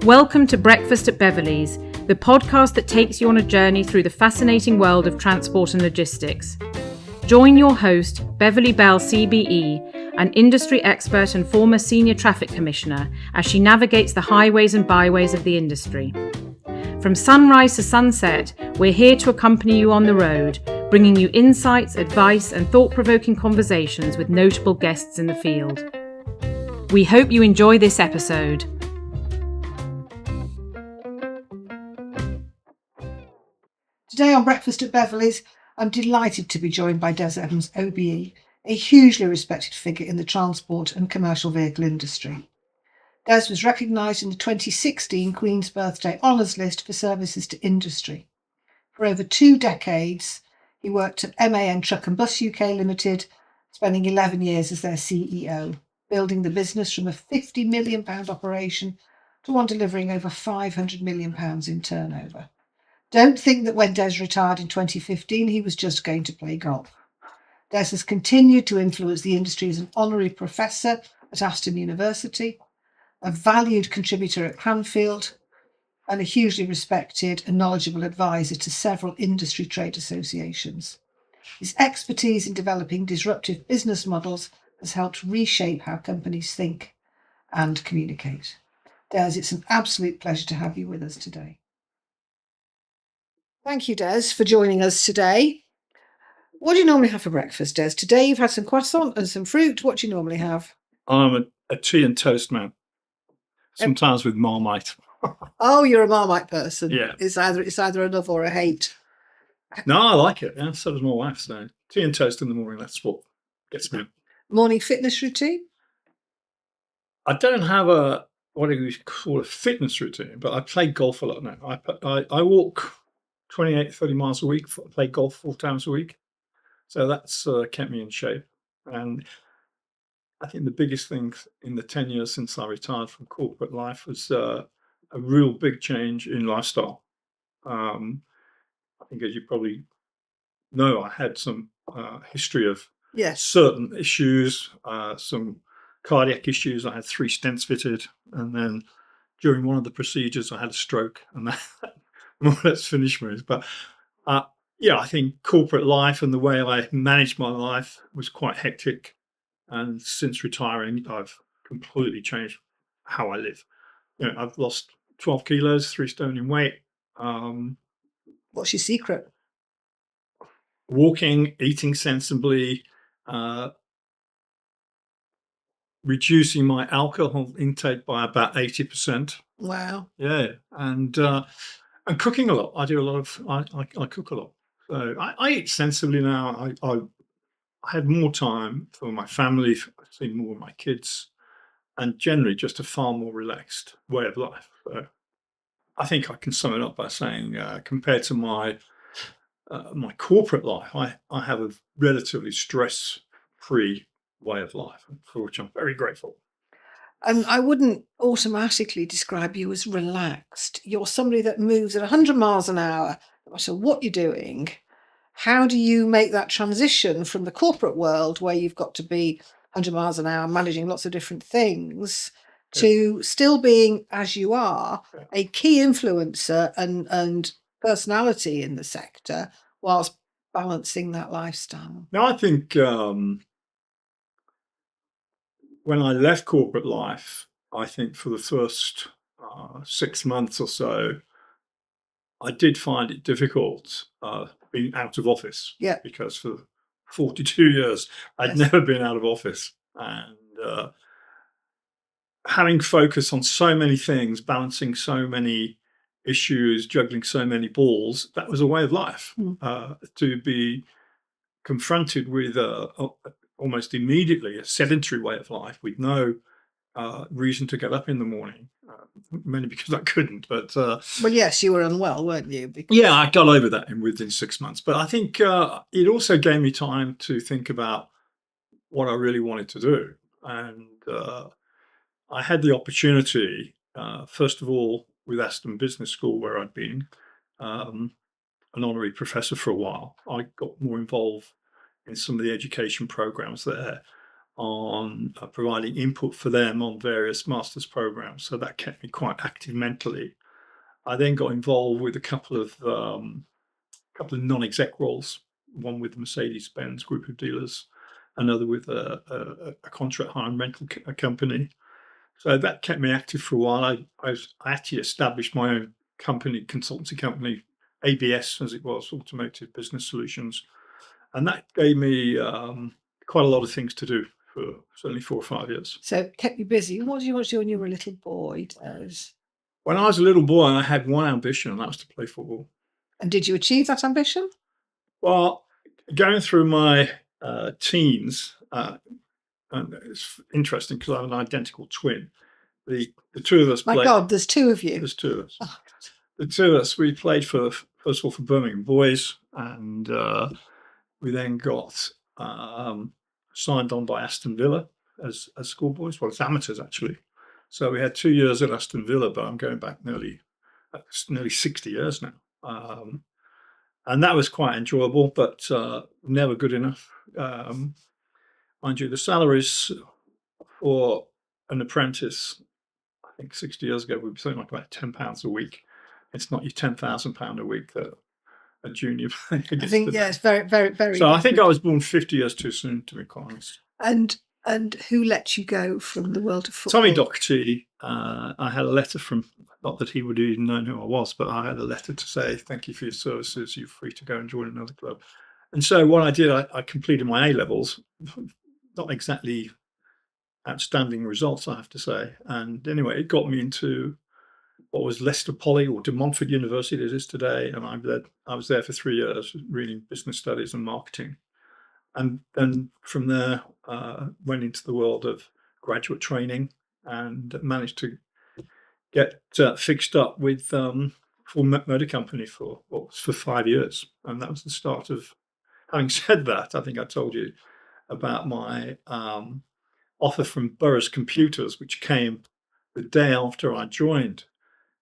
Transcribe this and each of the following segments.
Welcome to Breakfast at Beverley's, the podcast that takes you on a journey through the fascinating world of transport and logistics. Join your host, Beverley Bell CBE, an industry expert and former senior traffic commissioner, as she navigates the highways and byways of the industry. From sunrise to sunset, we're here to accompany you on the road, bringing you insights, advice, and thought-provoking conversations with notable guests in the field. We hope you enjoy this episode. Today on Breakfast at Beverley's, I'm delighted to be joined by Des Evans, OBE, a hugely respected figure in the transport and commercial vehicle industry. Des was recognised in the 2016 Queen's Birthday Honours List for services to industry. For over 2 decades, he worked at MAN Truck and Bus UK Limited, spending 11 years as their CEO, building the business from a £50 million operation to one delivering over £500 million in turnover. Don't think that when Des retired in 2015, he was just going to play golf. Des has continued to influence the industry as an honorary professor at Aston University, a valued contributor at Cranfield, and a hugely respected and knowledgeable advisor to several industry trade associations. His expertise in developing disruptive business models has helped reshape how companies think and communicate. Des, it's an absolute pleasure to have you with us today. Thank you, Des, for joining us today. What do you normally have for breakfast, Des? Today you've had some croissant and some fruit. What do you normally have? I'm a tea and toast man, sometimes with Marmite. Oh, you're a Marmite person. Yeah. It's either a love or a hate. No, I like it. Yeah, so does my wife. So tea and toast in the morning, that's what gets me. Morning fitness routine? I don't have what do you call a fitness routine, but I play golf a lot now. I walk 28, 30 miles a week, play golf 4 times a week. So that's kept me in shape. And I think the biggest thing in the 10 years since I retired from corporate life was a real big change in lifestyle. I think, as you probably know, I had some history of certain issues, some cardiac issues. I had 3 stents fitted, and then during one of the procedures, I had a stroke, and that more or less finished me. But I think corporate life and the way I managed my life was quite hectic. And since retiring, I've completely changed how I live. I've lost 12 kilos, 3 stone in weight. What's your secret? Walking, eating sensibly, reducing my alcohol intake by about 80%. Wow. Yeah, and cooking a lot. I do a lot of. I cook a lot. So I eat sensibly now. I had more time for my family. I see more of my kids, and generally just a far more relaxed way of life. So I think I can sum it up by saying, compared to my corporate life, I have a relatively stress-free way of life, for which I'm very grateful. And I wouldn't automatically describe you as relaxed. You're somebody that moves at 100 miles an hour, no matter what you're doing. How do you make that transition from the corporate world, where you've got to be 100 miles an hour, managing lots of different things, to still being, as you are, a key influencer and personality in the sector, whilst balancing that lifestyle? Now, I think when I left corporate life, I think for the first 6 months or so, I did find it difficult being out of office. Yeah. Because for 42 years, I'd never been out of office. And having focus on so many things, balancing so many issues, juggling so many balls, that was a way of life. To be confronted with almost immediately a sedentary way of life with no reason to get up in the morning, mainly because I couldn't. But well, yes, you were unwell, weren't you? Yeah, I got over that within 6 months. But I think it also gave me time to think about what I really wanted to do. And I had the opportunity, first of all, with Aston Business School, where I'd been an honorary professor for a while. I got more involved in some of the education programs there. on providing input for them on various master's programs. So that kept me quite active mentally. I then got involved with a couple of non-exec roles, one with the Mercedes-Benz group of dealers, another with a contract hire and rental company. So that kept me active for a while. I actually established my own company, consultancy company, ABS as it was, Automotive Business Solutions. And that gave me quite a lot of things to do for certainly 4 or 5 years. So it kept you busy. What did you want to do when you were a little boy, Des? When I was a little boy, I had one ambition, and that was to play football. And did you achieve that ambition? Well, going through my teens, and it's interesting because I'm an identical twin. The two of us My played. God, there's two of you. There's two of us. Oh, The two of us, we played first of all for Birmingham Boys, and we then got signed on by Aston Villa as schoolboys. Well, it's amateurs actually. So we had 2 years at Aston Villa, but I'm going back nearly 60 years now. And that was quite enjoyable, but never good enough. Mind you, the salaries for an apprentice, I think 60 years ago, would be something like about £10 a week. It's not your £10,000 a week that a junior gets. I think, yeah, it's very, very, very. So I think I was born 50 years too soon, to be quite honest. And who let you go from the world of football? Tommy Doherty, I had a letter from, not that he would have even known who I was, but I had a letter to say, thank you for your services, you're free to go and join another club. And so what I did, I completed my A-levels, not exactly outstanding results, I have to say. And anyway, it got me into what was Leicester Poly, or De Montfort University as it is today. And I was there for 3 years, reading business studies and marketing. And then from there, went into the world of graduate training and managed to get fixed up with Ford Motor Company for 5 years. And that was the start of, having said that, I think I told you about my offer from Burroughs Computers, which came the day after I joined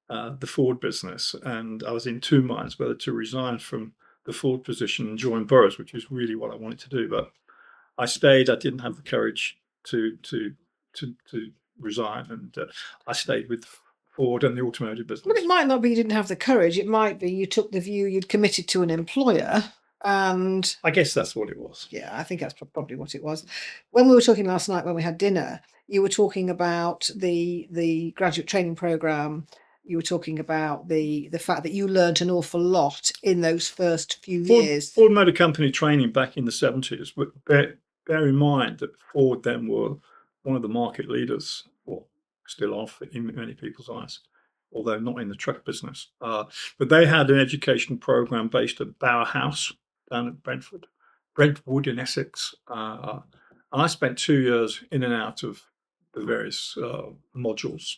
the Ford business. And I was in 2 minds whether to resign from the Ford position and join Burroughs, which is really what I wanted to do. But I stayed. I didn't have the courage to resign, and I stayed with Ford and the automotive business. Well, it might not be you didn't have the courage. It might be you took the view you'd committed to an employer. And I guess that's what it was. Yeah, I think that's probably what it was. When we were talking last night when we had dinner, you were talking about the graduate training program. You were talking about the fact that you learnt an awful lot in those first few years. Ford Motor Company training back in the 70s. But bear in mind that Ford then were one of the market leaders, or still are in many people's eyes, although not in the truck business. But they had an education program based at Bower House down at Brentwood in Essex. And I spent 2 years in and out of the various modules.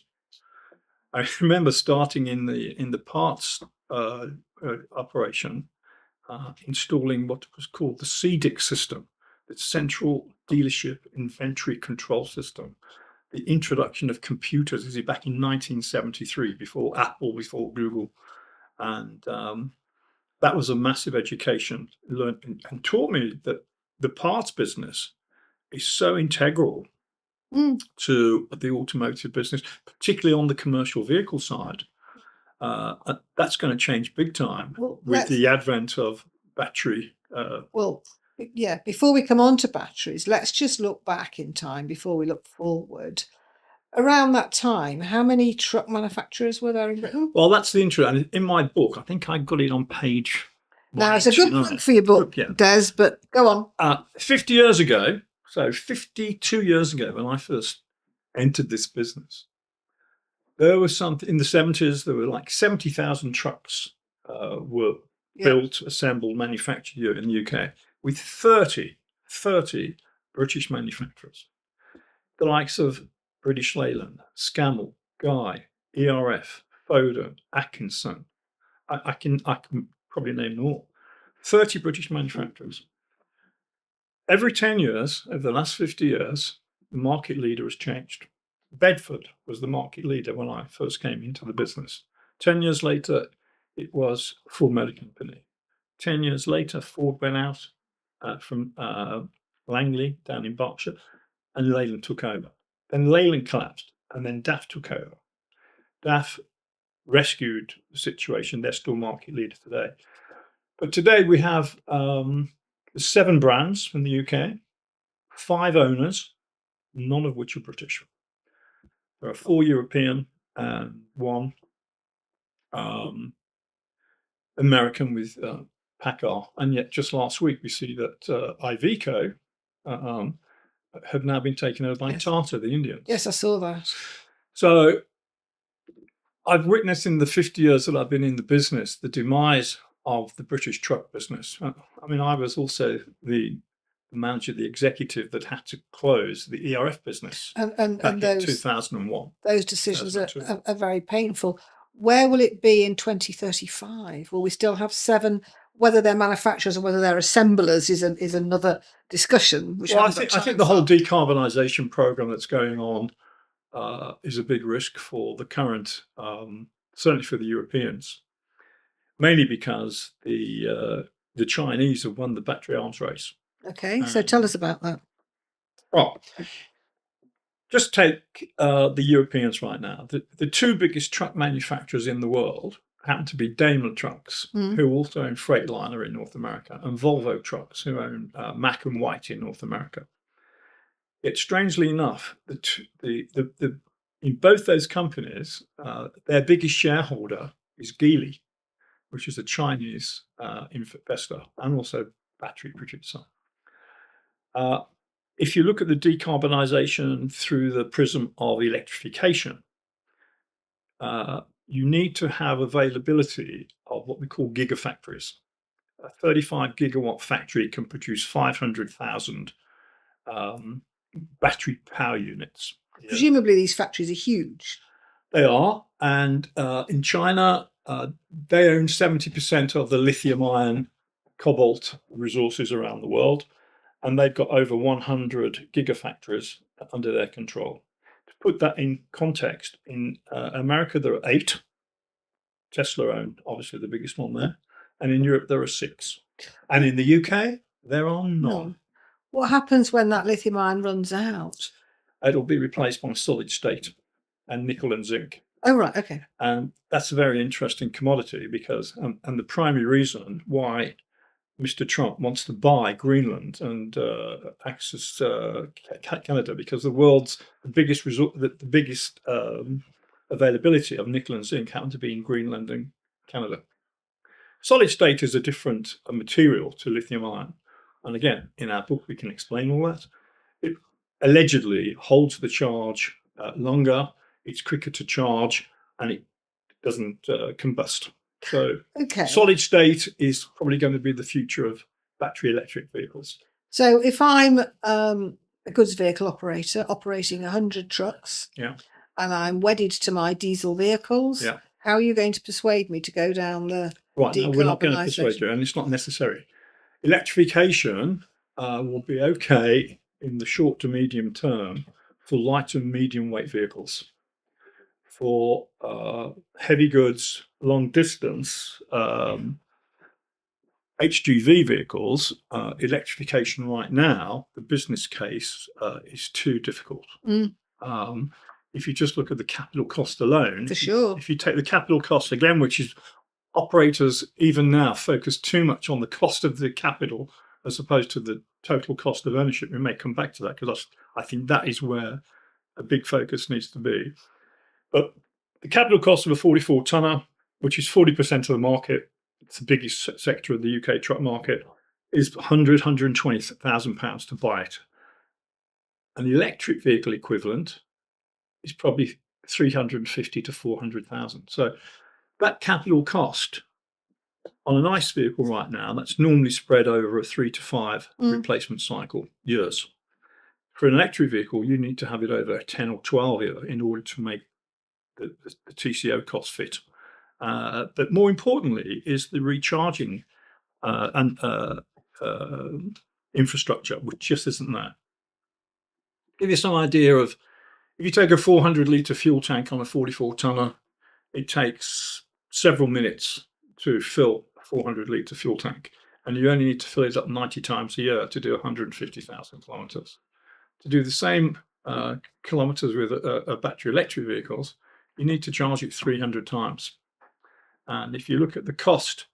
I remember starting in the parts operation, installing what was called the CDIC system, the Central Dealership Inventory Control System. The introduction of computers is back in 1973, before Apple, before Google, and that was a massive education. Learned and taught me that the parts business is so integral to the automotive business, particularly on the commercial vehicle side. That's going to change big time with the advent of battery. Yeah, before we come on to batteries, let's just look back in time before we look forward. Around that time, how many truck manufacturers were there in Britain? Well, that's the intro. And in my book, I think I got it on page. Now, it's a good book for your book, Des, but go on. 50 years ago, so 52 years ago, when I first entered this business, there was something in the 70s, there were like 70,000 trucks were built, assembled, manufactured here in the UK, with 30 British manufacturers. The likes of British Leyland, Scammell, Guy, ERF, Foden, Atkinson. I can probably name them all. 30 British manufacturers. Every 10 years, over the last 50 years, the market leader has changed. Bedford was the market leader when I first came into the business. 10 years later, it was Ford Motor Company. 10 years later, Ford went out from Langley down in Berkshire, and Leyland took over. Then Leyland collapsed, and then DAF took over. DAF rescued the situation. They're still market leader today. But today we have 7 brands from the UK, 5 owners, none of which are British. There are 4 European and 1 American with PACCAR. And yet just last week we see that Iveco have now been taken over by Tata, the Indians. Yes, I saw that. So I've witnessed in the 50 years that I've been in the business the demise of the British truck business. I mean, I was also the manager, the executive that had to close the ERF business And back those in 2001. those decisions are 2002. very painful. Where will it be in 2035? Will we still have 7? Whether they're manufacturers or whether they're assemblers is another discussion. Which Well, I I think the whole decarbonisation program that's going on is a big risk for the current, certainly for the Europeans, mainly because the Chinese have won the battery arms race. Okay, so tell us about that. Well, just take the Europeans right now. The 2 biggest truck manufacturers in the world happen to be Daimler Trucks, who also own Freightliner in North America, and Volvo Trucks, who own Mack and White in North America. Yet, strangely enough, in both those companies, their biggest shareholder is Geely, which is a Chinese investor and also battery producer. If you look at the decarbonisation through the prism of electrification, you need to have availability of what we call gigafactories. A 35 gigawatt factory can produce 500,000 battery power units. Presumably these factories are huge. They are, and in China, they own 70% of the lithium-ion cobalt resources around the world, and they've got over 100 gigafactories under their control. To put that in context, in America there are 8. Tesla owned, obviously the biggest one there, and in Europe there are 6, and in the UK there are none. What happens when that lithium ion runs out? It'll be replaced by solid state and nickel and zinc. Oh, right, okay. And that's a very interesting commodity because, and the primary reason why Mr. Trump wants to buy Greenland and access Canada, because the world's biggest availability of nickel and zinc happen to be in Greenland and Canada. Solid state is a different material to lithium ion. And again, in our book, we can explain all that. It allegedly holds the charge longer, it's quicker to charge, and it doesn't combust. So solid state is probably going to be the future of battery electric vehicles. So if I'm a goods vehicle operator operating 100 trucks, and I'm wedded to my diesel vehicles, how are you going to persuade me to go down the right? No, we're not going to persuade you, and it's not necessary. Electrification will be okay in the short to medium term for light and medium weight vehicles. For heavy goods, long distance, HGV vehicles, electrification right now, the business case is too difficult. If you just look at the capital cost alone, for sure. If you take the capital cost again, which is operators even now focus too much on the cost of the capital as opposed to the total cost of ownership. We may come back to that because I think that is where a big focus needs to be. But the capital cost of a 44 tonner, which is 40% of the market, it's the biggest sector of the UK truck market, is £120,000 to buy it. An electric vehicle equivalent is probably 350 to 400,000. So that capital cost on an ICE vehicle right now, that's normally spread over a 3 to 5 replacement cycle years. For an electric vehicle, you need to have it over 10 or 12 years in order to make the TCO cost fit. But more importantly is the recharging and infrastructure, which just isn't there. Give you some idea of, if you take a 400 litre fuel tank on a 44 tonner, it takes several minutes to fill a 400 litre fuel tank, and you only need to fill it up 90 times a year to do 150,000 kilometres. to do the same kilometers with a battery electric vehicles, you need to charge it 300 times. And if you look at the cost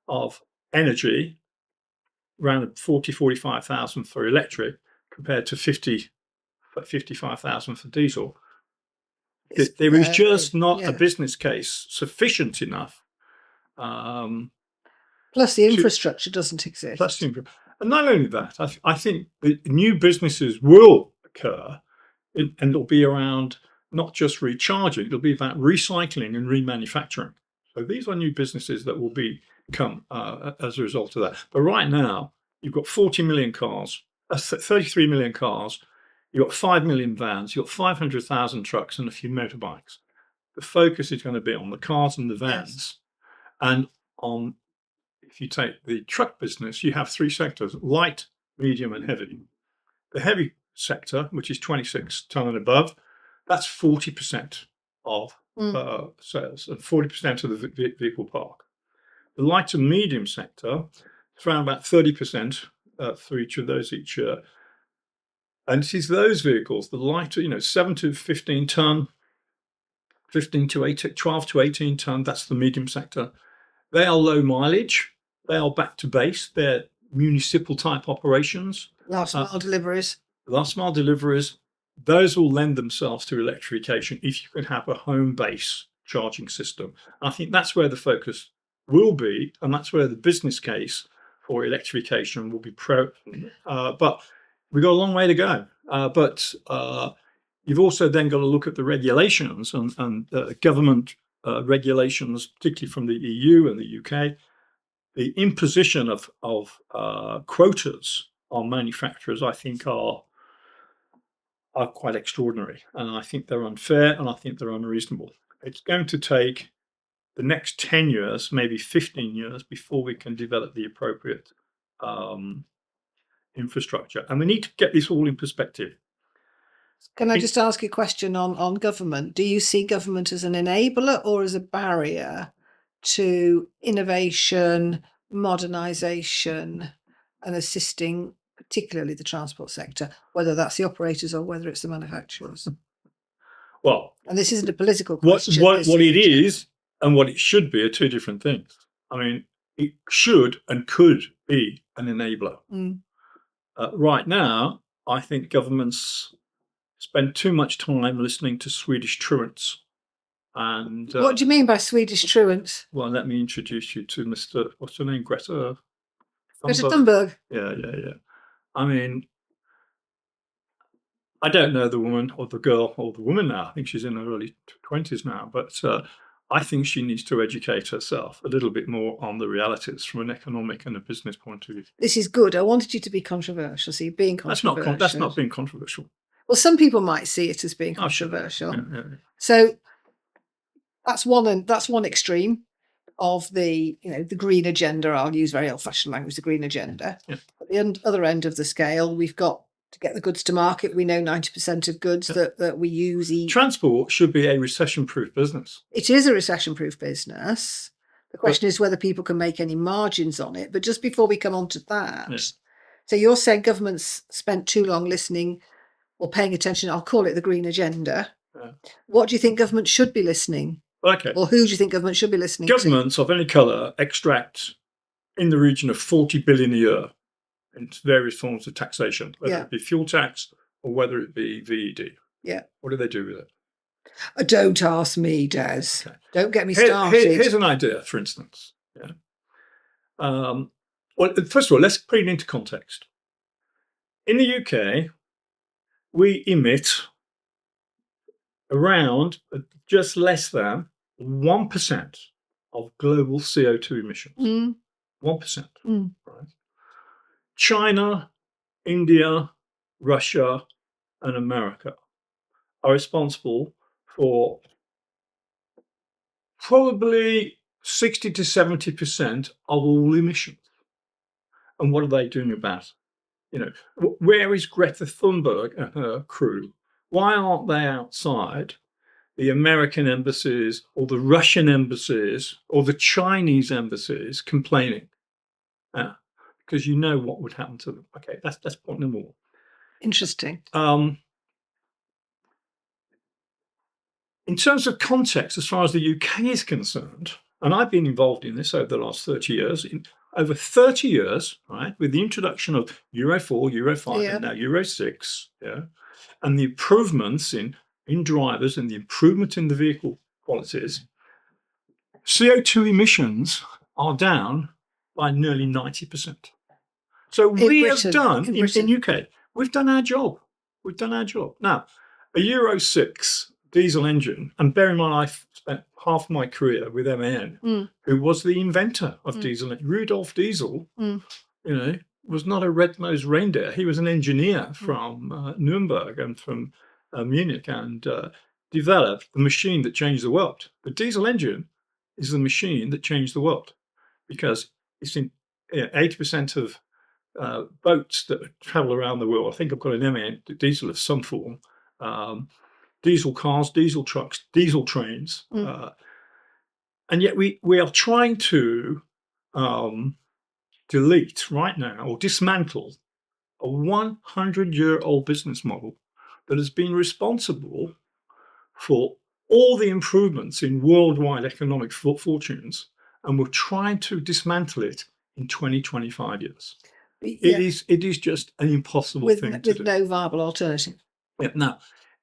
of energy, around 45,000 for electric compared to 55,000 for diesel, there is just not a business case sufficient enough. Plus the infrastructure doesn't exist. And not only that, I think the new businesses will occur, and it'll be around not just recharging, it'll be about recycling and remanufacturing. So these are new businesses that will come as a result of that. But right now, you've got 40 million cars, 33 million cars, you've got 5 million vans, you've got 500,000 trucks and a few motorbikes. The focus is going to be on the cars and the vans. And on, if you take the truck business, you have three sectors: light, medium, and heavy. The heavy sector, which is 26 ton and above, that's 40% of sales and 40% of the vehicle park. The light and medium sector, it's around about 30% for each of those each year. And it is those vehicles, the lighter, 7 to 15 ton, 15 to 18, 12 to 18 ton, that's the medium sector. They are low mileage. They are back to base. They're municipal type operations. Last mile deliveries. Last mile deliveries. Those will lend themselves to electrification if you can have a home base charging system. I think that's where the focus will be, and that's where the business case for electrification will be but we've got a long way to go. But you've also then got to look at the regulations and government regulations, particularly from the EU and the UK. The imposition of quotas on manufacturers, I think, are quite extraordinary, and I think they're unfair, and I think they're unreasonable. It's going to take the next 10 years, maybe 15 years, before we can develop the appropriate infrastructure, and we need to get this all in perspective. Can I just ask you a question on government? Do you see government as an enabler or as a barrier to innovation, modernisation, and assisting particularly the transport sector, whether that's the operators or whether it's the manufacturers? Well, and this isn't a political question. What it is and what it should be are two different things. I mean, it should and could be an enabler. Right now, I think governments spend too much time listening to Swedish truants. And what do you mean by Swedish truants? Well, let me introduce you to Mr. What's her name? Greta Thunberg. Yeah. I mean, I don't know the woman or the girl or the woman now. I think she's in her early 20s now. But I think she needs to educate herself a little bit more on the realities from an economic and a business point of view. This is good. I wanted you to be controversial. So you're being controversial. That's not being controversial. Well, some people might see it as being controversial. Yeah. So that's one extreme of the the green agenda. I'll use very old-fashioned language, the green agenda. Yeah. At the other end of the scale, we've got to get the goods to market. We know 90% of goods that we use eat. Transport should be a recession-proof business. It is a recession-proof business. The question is whether people can make any margins on it. But just before we come on to that, so you're saying government's spent too long listening or paying attention. I'll call it the green agenda. What do you think government should be listening? Okay. Or who do you think government should be listening to? Governments of any colour extract in the region of 40 billion a year in various forms of taxation, whether it be fuel tax or whether it be VED. Yeah. What do they do with it? Don't ask me, Des. Okay. Don't get me started. Here's an idea, for instance. Well, first of all, let's put it into context. In the UK, we emit around just less than 1% of global CO2 emissions. 1%. Right? China, India, Russia, and America are responsible for probably 60 to 70% of all emissions. And what are they doing about it? Where is Greta Thunberg and her crew? Why aren't they outside the American embassies or the Russian embassies or the Chinese embassies complaining? Because you know what would happen to them. Okay, that's point number one. Interesting. In terms of context, as far as the UK is concerned, and I've been involved in this over the last 30 years, over 30 years, right, with the introduction of Euro 4, Euro 5, Yeah. and now Euro 6, and the improvements in drivers and the improvement in the vehicle qualities, CO2 emissions are down by nearly 90%. So we have done, in UK, we've done our job. We've done our job. Now, a Euro 6 diesel engine, and bear in mind, I spent half my career with MAN, who was the inventor of diesel. Rudolf Diesel, was not a red-nosed reindeer. He was an engineer from Nuremberg and from Munich, and developed the machine that changed the world. The diesel engine is the machine that changed the world, because it's in 80% of boats that travel around the world. I think I've got an MAN diesel of some form. Diesel cars, diesel trucks, diesel trains, and yet we are trying to delete right now, or dismantle, a 100-year-old business model that has been responsible for all the improvements in worldwide economic fortunes, and we're trying to dismantle it in 25 years. Yeah. It is just an impossible thing to do. With no viable alternative. Yeah. Now,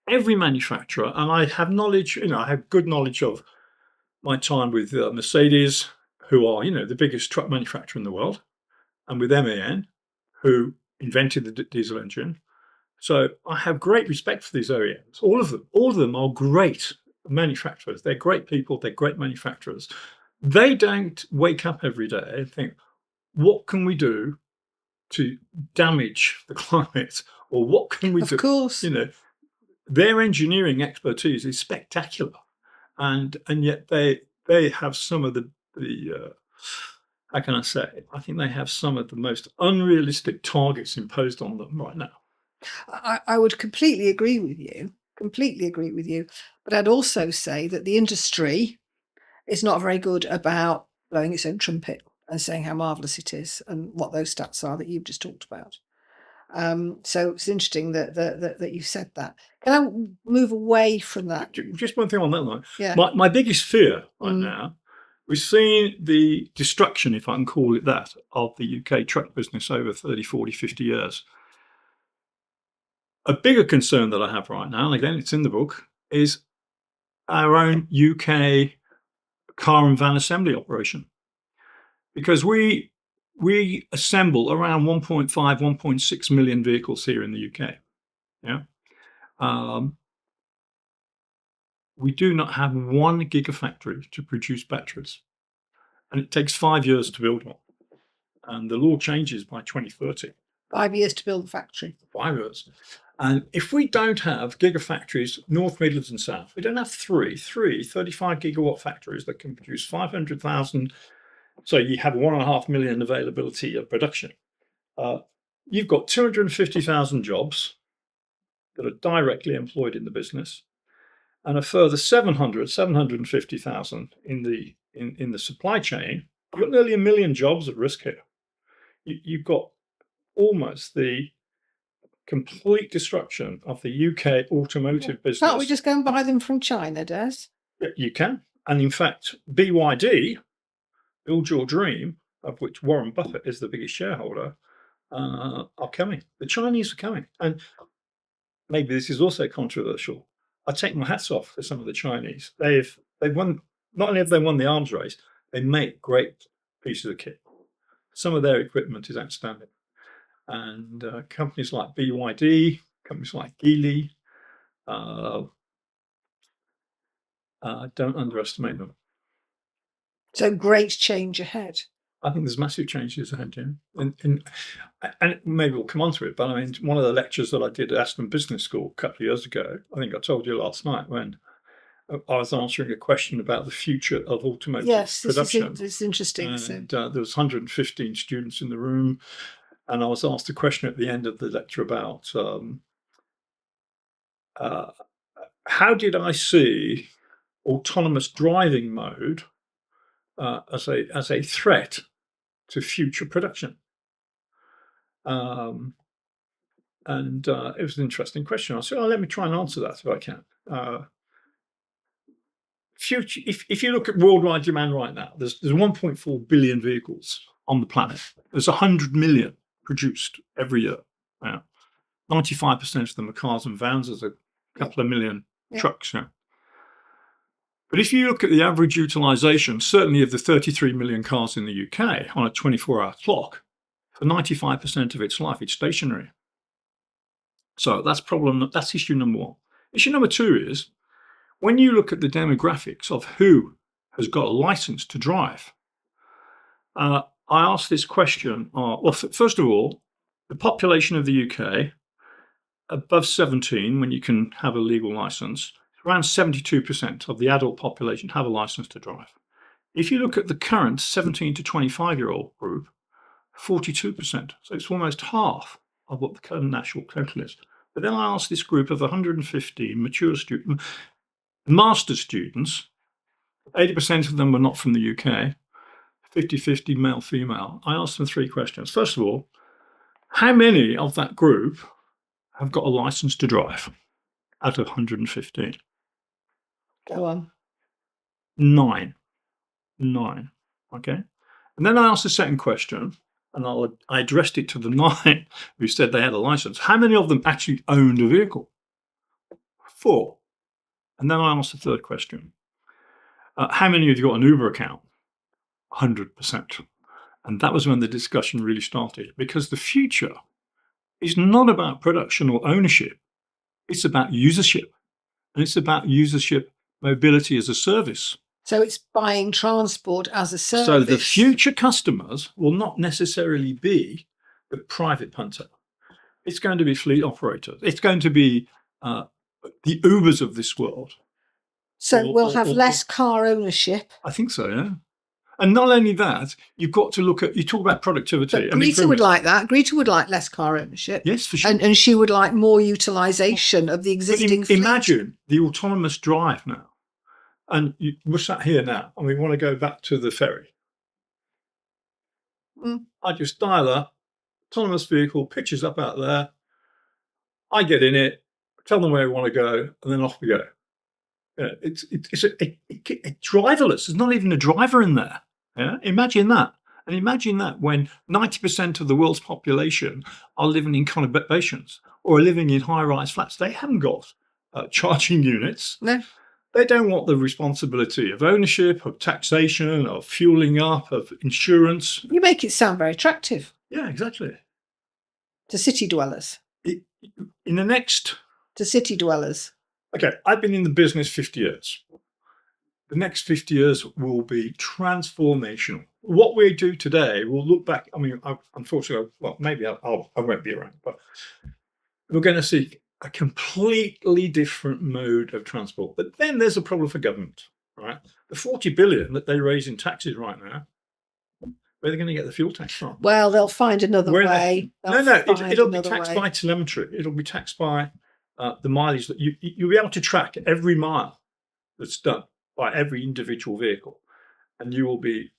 every manufacturer, and I have knowledge, I have good knowledge of my time with Mercedes, who are, the biggest truck manufacturer in the world, and with MAN, who invented the diesel engine. So I have great respect for these OEMs. All of them are great manufacturers. They're great people. They're great manufacturers. They don't wake up every day and think, what can we do to damage the climate, or what can we do? Of course. Their engineering expertise is spectacular, and yet they have some of the how can I say? I think they have some of the most unrealistic targets imposed on them right now. I would completely agree with you. But I'd also say that the industry is not very good about blowing its own trumpet and saying how marvellous it is and what those stats are that you've just talked about. So it's interesting that you said that. Can I move away from that? Just one thing on that line. Yeah. My biggest fear right now, we've seen the destruction, if I can call it that, of the UK truck business over 30, 40, 50 years. A bigger concern that I have right now, and again, it's in the book, is our own UK car and van assembly operation. Because we assemble around 1.5, 1.6 million vehicles here in the UK. Yeah. We do not have one gigafactory to produce batteries. And it takes 5 years to build one. And the law changes by 2030. 5 years to build a factory. 5 years. And if we don't have gigafactories, North, Midlands and South, we don't have three 35 gigawatt factories that can produce 500,000. So you have 1.5 million availability of production. You've got 250,000 jobs that are directly employed in the business, and a further 750,000 in the supply chain. You've got nearly 1 million jobs at risk here. You've got almost the complete destruction of the UK automotive business. Can't we just go and buy them from China, Des? You can. And in fact, BYD, Build Your Dream, of which Warren Buffett is the biggest shareholder, are coming. The Chinese are coming. And maybe this is also controversial. I take my hats off to some of the Chinese. They've won, not only have they won the arms race, they make great pieces of kit. Some of their equipment is outstanding. And companies like BYD, companies like Geely, don't underestimate them. So great change ahead. I think there's massive changes ahead, yeah. And maybe we'll come on to it, but I mean, one of the lectures that I did at Aston Business School a couple of years ago, I think I told you last night, when I was answering a question about the future of automotive production. This is interesting. And there was 115 students in the room, and I was asked a question at the end of the lecture about how did I see autonomous driving mode as a threat to future production. And it was an interesting question. I said, "Oh, let me try and answer that if I can." Future, if you look at worldwide demand right now, there's 1.4 billion vehicles on the planet. There's 100 million produced every year. 95% of them are cars and vans. There's a couple of million trucks. Yeah. But if you look at the average utilization, certainly of the 33 million cars in the UK on a 24-hour clock, for 95% of its life, it's stationary. So that's issue number one. Issue number two is, when you look at the demographics of who has got a license to drive, I asked this question. First of all, the population of the UK above 17, when you can have a legal license, around 72% of the adult population have a license to drive. If you look at the current 17 to 25-year-old group, 42%. So it's almost half of what the current national total is. But then I asked this group of 115 mature students, master's students, 80% of them were not from the UK, 50-50 male, female. I asked them three questions. First of all, how many of that group have got a license to drive out of 115? Go on. Nine. Okay. And then I asked the second question, and I addressed it to the 9 who said they had a license. How many of them actually owned a vehicle? 4. And then I asked the third question. How many of you got an Uber account? 100%. And that was when the discussion really started, because the future is not about production or ownership. It's about usership. And it's about usership, mobility as a service. So it's buying transport as a service. So the future customers will not necessarily be the private punter. It's going to be fleet operators. It's going to be the Ubers of this world. So we'll have less car ownership. I think so, yeah. And not only that, you've got to look at, you talk about productivity. But Greta would like that. Greta would like less car ownership. Yes, for sure. And she would like more utilisation of the existing fleet. Imagine the autonomous drive now. And we're sat here now, and we want to go back to the ferry. I just dial up, autonomous vehicle, pictures up out there. I get in it, tell them where we want to go, and then off we go. Yeah, it's driverless. There's not even a driver in there. Yeah? Imagine that. And imagine that when 90% of the world's population are living in conurbations or are living in high-rise flats. They haven't got charging units. No. They don't want the responsibility of ownership, of taxation, of fueling up, of insurance. You make it sound very attractive. Yeah, exactly. To city dwellers. In the next... To city dwellers. Okay, I've been in the business 50 years. The next 50 years will be transformational. What we do today, we'll look back. I mean, unfortunately, well, maybe I won't be around, but we're going to see a completely different mode of transport. But then there's a problem for government, right? The 40 billion that they raise in taxes right now, where are they going to get the fuel tax from? Well, they'll find another way. It'll be taxed by telemetry. It'll be taxed by the mileage that you'll be able to track every mile that's done by every individual vehicle, and you'll be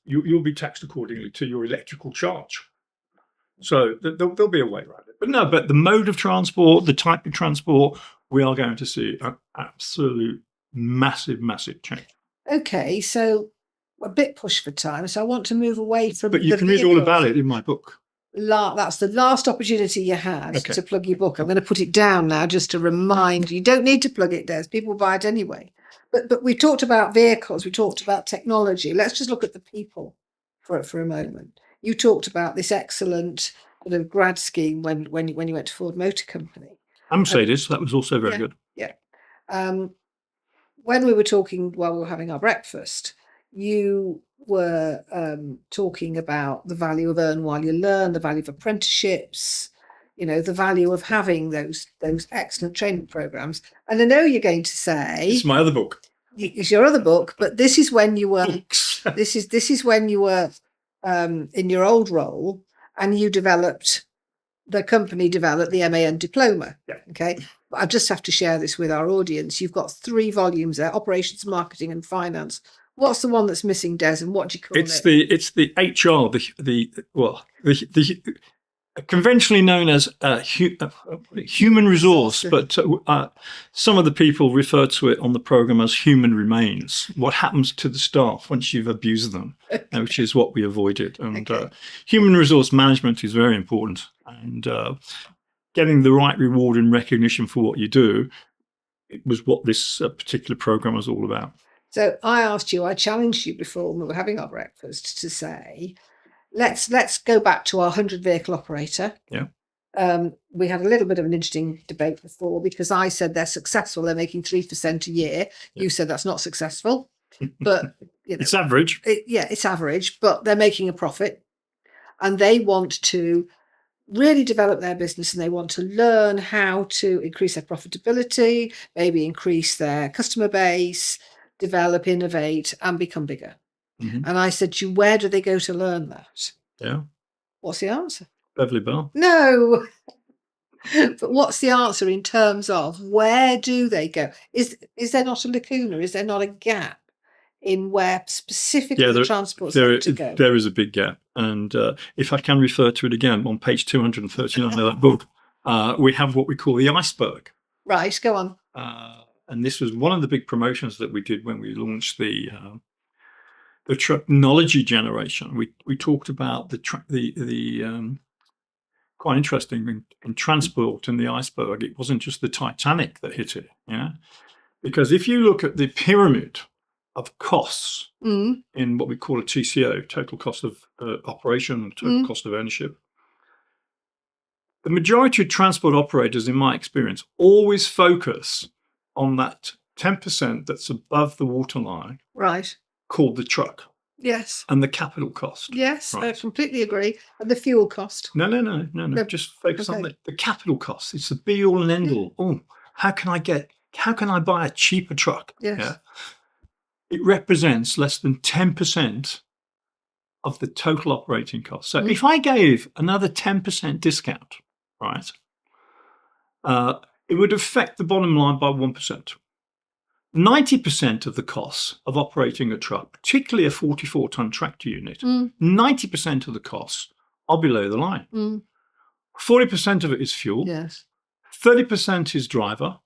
taxed accordingly to your electrical charge. So there'll be a way around it. But the mode of transport, the type of transport, we are going to see an absolute massive change. Okay, so a bit pushed for time, so I want to move away from. But you can read all about it in my book. That's the last opportunity you had to plug your book. I'm going to put it down now just to remind you. You don't need to plug it, Des. People buy it anyway. But we talked about vehicles. We talked about technology. Let's just look at the people for a moment. You talked about this excellent sort of grad scheme when you went to Ford Motor Company. And Mercedes, that was also very good. Yeah. When we were talking while we were having our breakfast, you were talking about the value of earn while you learn, the value of apprenticeships, the value of having those excellent training programs. And I know you're going to say it's my other book. It's your other book, but this is when you were this is when you were in your old role, and the company developed the MAN diploma. Yeah. Okay. But I just have to share this with our audience. You've got 3 volumes there: operations, marketing, and finance. What's the one that's missing, Des, and what do you call it? It's the HR, conventionally known as human resource, but some of the people refer to it on the program as human remains. What happens to the staff once you've abused them, which is what we avoided. And human resource management is very important. And getting the right reward and recognition for what you do, it was what this particular program was all about. So I challenged you before when we were having our breakfast to say, let's go back to our 100 vehicle operator. Yeah. We had a little bit of an interesting debate before because I said they're successful, they're making 3% a year. Yeah. You said that's not successful, but it's average. It's average, but they're making a profit, and they want to really develop their business, and they want to learn how to increase their profitability, maybe increase their customer base, develop, innovate, and become bigger. Mm-hmm. And I said to you, where do they go to learn that? Yeah. What's the answer? Beverley Bell. No. But what's the answer in terms of where do they go? Is there not a lacuna? Is there not a gap in where specifically the transport sector go? There is a big gap. And if I can refer to it again, on page 239 of that book, we have what we call the iceberg. Right, go on. And this was one of the big promotions that we did when we launched the technology generation. We talked about the quite interesting in transport and the iceberg. It wasn't just the Titanic that hit it, yeah. Because if you look at the pyramid of costs in what we call a TCO, total cost of operation and total cost of ownership, the majority of transport operators, in my experience, always focus on that 10% that's above the waterline, right? Called the truck. Yes. And the capital cost. Yes, right. I completely agree. And the fuel cost. No. Just focus on the capital cost. It's the be all and end all. Oh, how can I buy a cheaper truck? Yes. Yeah. It represents less than 10% of the total operating cost. So if I gave another 10% discount, right, it would affect the bottom line by 1%. 90% of the costs of operating a truck, particularly a 44-ton tractor unit, 90% of the costs are below the line. 40% of it is fuel. Yes. 30% is driver.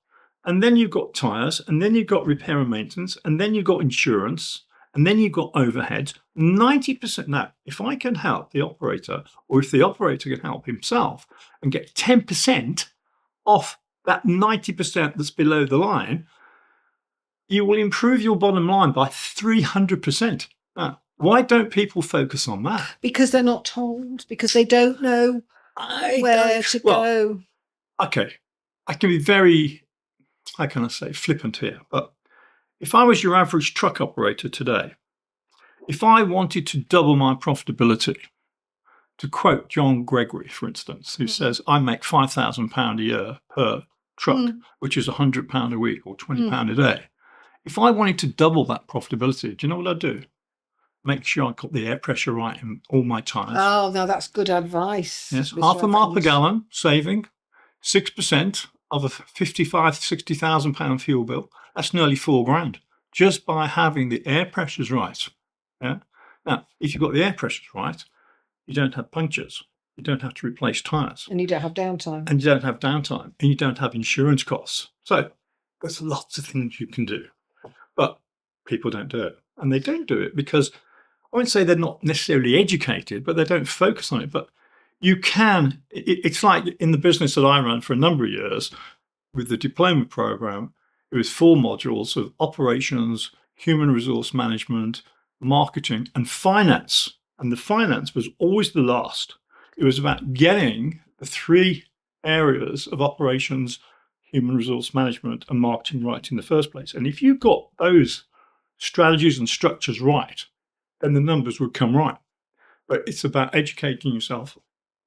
And then you've got tyres, and then you've got repair and maintenance, and then you've got insurance, and then you've got overheads. 90%. Now, if I can help the operator, or if the operator can help himself and get 10% off that 90% that's below the line, you will improve your bottom line by 300%. Now, why don't people focus on that? Because they're not told, because they don't know where to go. Okay, I can be very, how can I say, flippant here, but if I was your average truck operator today, if I wanted to double my profitability, to quote John Gregory, for instance, who says, I make £5,000 a year per truck, which is £100 a week or £20 a day. If I wanted to double that profitability, do you know what I'd do? Make sure I got the air pressure right in all my tyres. Oh, no, that's good advice. Yes, half a mile per gallon saving, 6% of a £60,000 fuel bill. That's nearly £4,000 just by having the air pressures right. Yeah. Now, if you've got the air pressures right, you don't have punctures. You don't have to replace tyres. And you don't have downtime. And you don't have downtime. And you don't have insurance costs. So there's lots of things you can do. But people don't do it. And they don't do it because I won't say they're not necessarily educated, but they don't focus on it. But you can, it's like in the business that I ran for a number of years with the diploma program, it was 4 modules of operations, human resource management, marketing, and finance. And the finance was always the last. It was about getting the 3 areas of operations, human resource management, and marketing right in the first place. And if you got those strategies and structures right, then the numbers would come right. But it's about educating yourself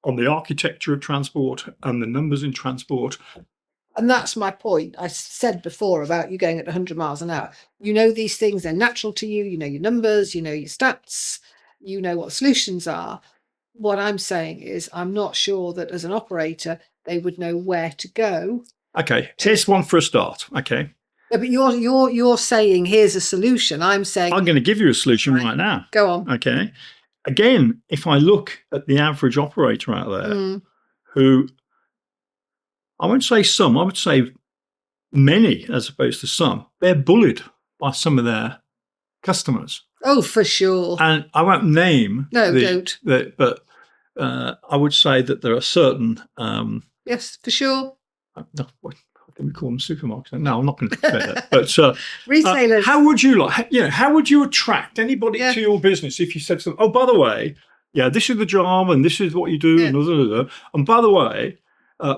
on the architecture of transport and the numbers in transport. And that's my point. I said before about you going at 100 miles an hour. You know these things, they're natural to you. You know your numbers, you know your stats, you know what solutions are. What I'm saying is I'm not sure that as an operator, they would know where to go. Okay, here's one for a start. Okay. Yeah, but you're saying here's a solution. I'm saying I'm going to give you a solution right now. Go on. Okay. Again, if I look at the average operator out there, who, I won't say some, I would say many as opposed to some, they're bullied by some of their customers. Oh, for sure. And I won't name don't. But I would say that there are certain yes, for sure. No, I think we call them supermarkets. No, I'm not going to say that. But retailers. How would you attract anybody to your business if you said to them, "Oh, by the way, this is the job and this is what you do, and by the way,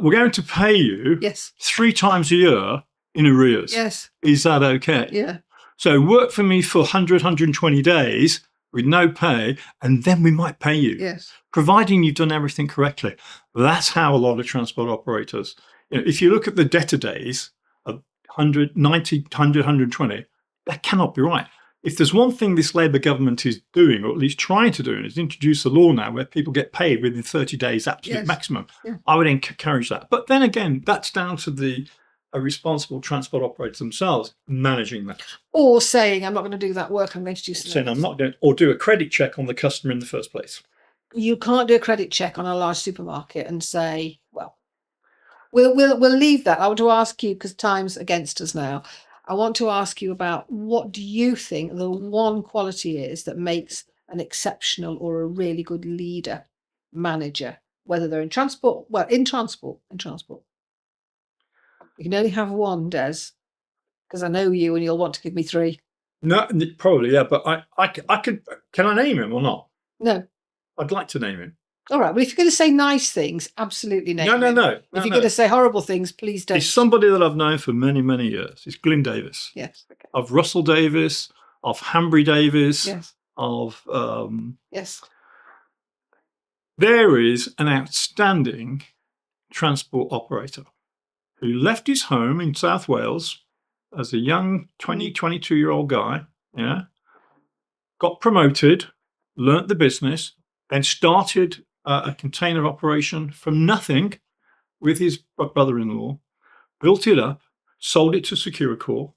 we're going to pay you 3 times a year in arrears. Yes. Is that okay? Yeah. So work for me for 100, 120 days with no pay, and then we might pay you. Yes. Providing you've done everything correctly." That's how a lot of transport operators, if you look at the debtor days of 100, 90, 100, 120, that cannot be right. If there's one thing this Labour government is doing, or at least trying to do, and is introduce a law now where people get paid within 30 days, absolute maximum, I would encourage that. But then again, that's down to a responsible transport operator themselves managing that. Or saying, I'm not going to do that work, I'm going to do something. Saying I'm not going to, or do a credit check on the customer in the first place. You can't do a credit check on a large supermarket and say, well, we'll leave that. I want to ask you, because time's against us now, I want to ask you about what do you think the one quality is that makes an exceptional or a really good leader, manager, whether they're in transport. You can only have one, Des, because I know you and you'll want to give me 3. No, probably, yeah, but I could, can I name him or not? No. I'd like to name him. All right. Well, if you're going to say nice things, absolutely name him. No. If you're going to say horrible things, please don't. He's somebody that I've known for many, many years. It's Glyn Davis. Yes. Okay. Of Russell Davis, of Hambry Davis. Yes. Of yes. There is an outstanding transport operator who left his home in South Wales as a young 22-year-old guy. Yeah. Got promoted, learnt the business, then started a container operation from nothing with his brother-in-law, built it up, sold it to Securicor,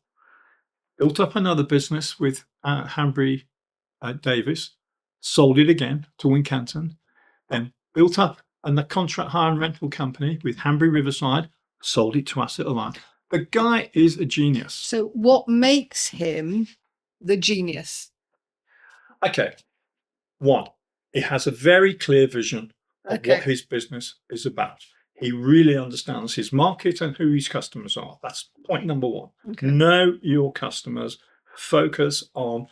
built up another business with Hambry Davis, sold it again to Wincanton, then built up a contract hire and rental company with Hambry Riverside, sold it to Asset Alliance. The guy is a genius. So what makes him the genius? Okay. 1, he has a very clear vision of what his business is about. He really understands his market and who his customers are. That's point number 1. Okay. Know your customers. Focus on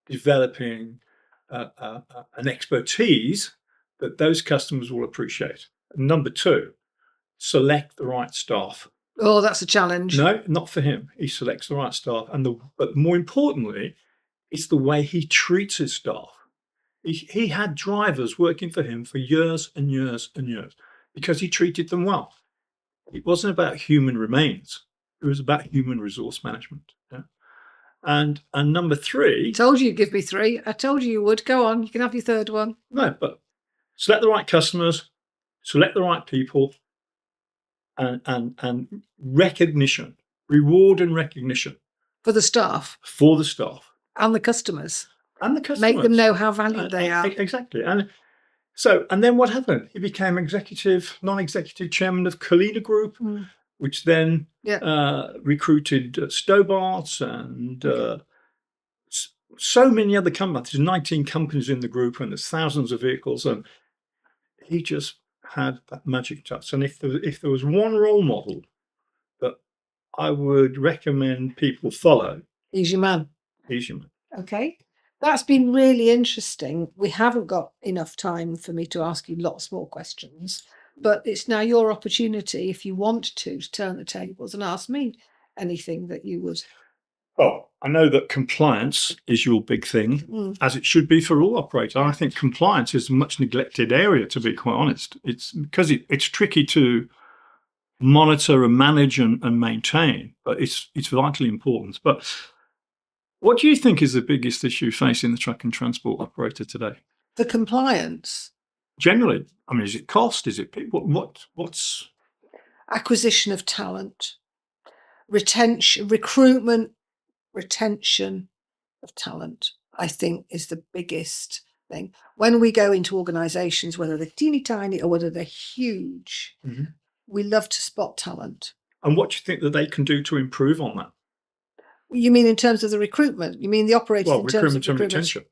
developing an expertise that those customers will appreciate. Number 2, select the right staff. Oh, that's a challenge. No, not for him. He selects the right staff. But more importantly, it's the way he treats his staff. He had drivers working for him for years and years and years because he treated them well. It wasn't about human remains. It was about human resource management. Yeah? And number 3... I told you you'd give me 3. I told you would. Go on. You can have your third one. No, but select the right customers, select the right people, and recognition, reward and recognition. For the staff. For the staff. And the customers. And the customers. Make them know how valued they are. Exactly. And then what happened? He became non-executive chairman of Kalina Group, which then recruited Stobart's and so many other companies. There's 19 companies in the group and there's thousands of vehicles. And he just had that magic touch. And if there was one role model that I would recommend people follow, he's your man. He's your man. Okay. That's been really interesting. We haven't got enough time for me to ask you lots more questions, but it's now your opportunity, if you want to turn the tables and ask me anything that you would. Well, I know that compliance is your big thing, as it should be for all operators. I think compliance is a much neglected area, to be quite honest. It's because it's tricky to monitor and manage and maintain, but it's vitally important. But what do you think is the biggest issue facing the truck and transport operator today? The compliance. Generally, I mean, is it cost? Is it people? What's acquisition of talent, retention of talent? I think is the biggest thing. When we go into organisations, whether they're teeny tiny or whether they're huge, we love to spot talent. And what do you think that they can do to improve on that? You mean in terms of the recruitment? You mean the operators in terms of recruitment and retention?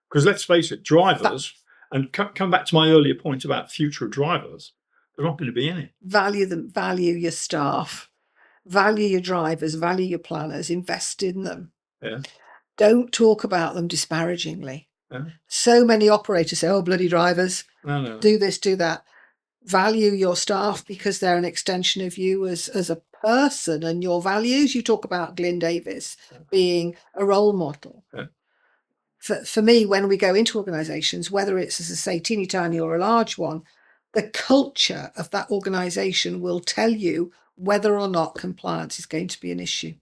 Because let's face it, drivers, and come back to my earlier point about future drivers, there aren't going to be any. Value them, value your staff, value your drivers, value your planners, invest in them. Yeah. Don't talk about them disparagingly. Yeah. So many operators say, oh, bloody drivers, No. do this, do that. Value your staff because they're an extension of you as a person and your values. You talk about Glyn Davis being a role model. Yeah. For me, when we go into organisations, whether it's, as I say, teeny tiny or a large one, the culture of that organisation will tell you whether or not compliance is going to be an issue.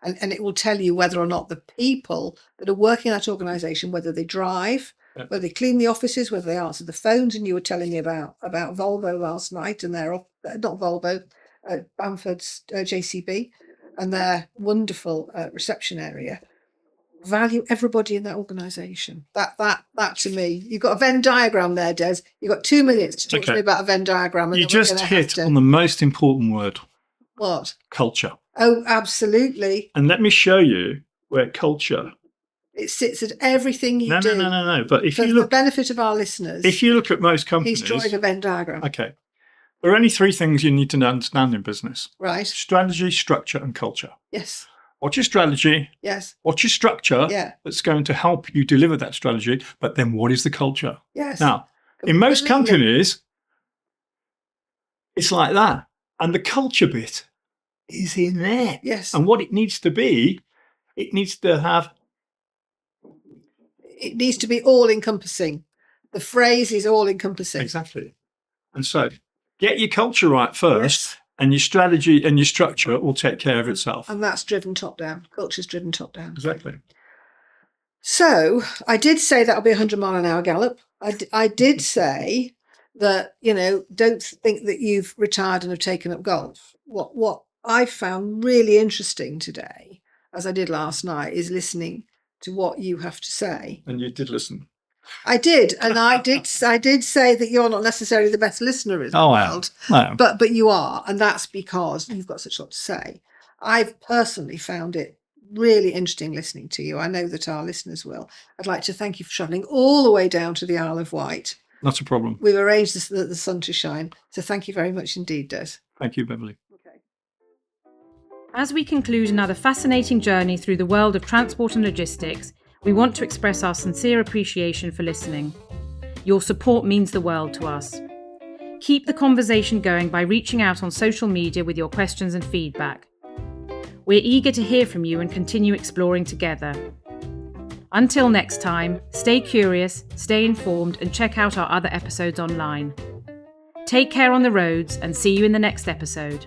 And it will tell you whether or not the people that are working in that organisation, whether they drive, whether they clean the offices, whether they answer the phones. And you were telling me about Volvo last night and their, not Volvo, Bamford's JCB and their wonderful reception area. Value everybody in that organisation. That to me, you've got a Venn diagram there, Des. You've got 2 minutes to talk to me about a Venn diagram. And you just hit on the most important word. What? Culture. Oh, absolutely. And let me show you where culture. It sits at everything you do. No. But if for you look, the benefit of our listeners, if you look at most companies, he's drawing a Venn diagram. Okay, there are only 3 things you need to understand in business: right? Strategy, structure, and culture. Yes. What's your strategy? Yes. What's your structure? Yeah. That's going to help you deliver that strategy. But then, what is the culture? Yes. Now, in most companies, it's like that, and the culture bit is in there. Yes. And what it needs to be, it needs to be all encompassing. The phrase is all encompassing. Exactly. And so get your culture right first, and your strategy and your structure will take care of itself. And that's driven top down. Culture's driven top down. Exactly. So I did say that'll be 100-mile-an-hour gallop. I did say that, don't think that you've retired and have taken up golf. What I found really interesting today, as I did last night, is listening to what you have to say. And you did listen. I did, and I did say that you're not necessarily the best listener in the world. No. But you are, and that's because you've got such a lot to say. I've personally found it really interesting listening to you. I know that our listeners will. I'd like to thank you for travelling all the way down to the Isle of Wight. Not a problem. We've arranged the sun to shine. So thank you very much indeed, Des. Thank you, Beverley. Okay. As we conclude another fascinating journey through the world of transport and logistics, we want to express our sincere appreciation for listening. Your support means the world to us. Keep the conversation going by reaching out on social media with your questions and feedback. We're eager to hear from you and continue exploring together. Until next time, stay curious, stay informed, and check out our other episodes online. Take care on the roads and see you in the next episode.